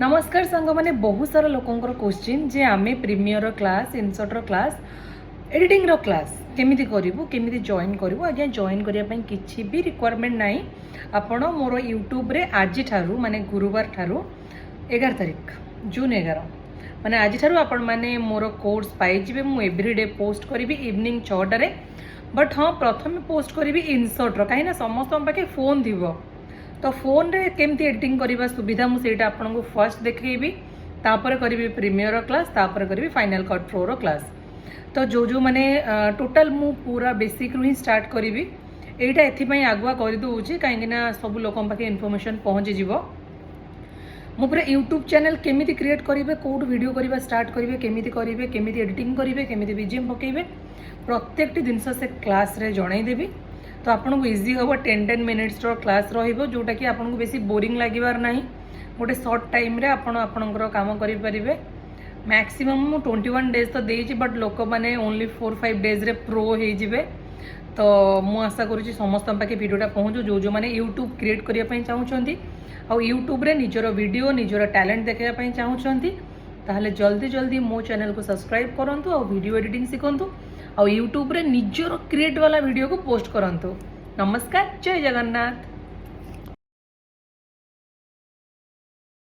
नमस्कार सांग मैंने बहुत सारा लोकंर क्वेश्चन जे आमे प्रीमियर क्लास इनसर्टर क्लास एडिटिंग रो क्लास केमिति करिवु केमिति जॉइन करिवु आज्ञा जॉइन करिया पई किछि भी रिक्वायरमेंट नाही आपण मोर यूट्यूब रे आज ठारू माने गुरुवार ठारू 11 तारिख जून 11 माने आज ठारू आपण माने मोर कोर्स पाई जिवे मु एवरीडे पोस्ट करिवि इवनिंग 6टा रे बट हाँ प्रथम पोस्ट करिवि इनसर्टर कहीं ना समस्त पाखे फोन थिबो तो फोन रे केमती एडिटिंग करवा सुविधा मुझे आपको फर्स्ट देखी तापर करी प्रीमियर क्लास तापर करी फाइनल कट प्रो रो क्लास तो जो जो माने टोटल मु पूरा बेसिक रु ही स्टार्ट करी एटा एथि आगुआ कर दूची कहीं सब लोक पाखे इनफॉरमेशन पहुँची जीव मु पूरा यूट्यूब चैनल केमिति क्रिएट करेंगे कौट वीडियो करवा स्टार्ट करेंगे केमिति करेंगे केमिति एडिटिंग करेंगे केमिति बीजीएम पकेबे प्रत्येक जिनस से क्लास रे जनईदेवी तो आपन को इजी हम 10-10 मिनिट्स क्लास रहिबो जोटा कि आपन को बेसी बोरिंग लागिबार नाही गोटे शॉर्ट टाइम रे आपन आपनकर काम करि परिबे मैक्सिमम 21 डेज तो देछि बट लोक माने ओनली 4-5 डेज रे प्रो हे जिवे तो मु आशा करूछि समस्त पाके वीडियोटा पहुँचू जो जो माने यूट्यूब क्रिएट करिया पई चाहउछंती आ यूट्यूब रे निजर वीडियो निजर टैलेंट देखिया पई चाहउछंती ताहले जल्दी जल्दी मो चैनल को सब्सक्राइब करंतु और वीडियो एडिटिंग सिखंतु और यूट्यूब रे निजर क्रिएट वाला वीडियो को पोस्ट करंतु। नमस्कार, जय जगन्नाथ।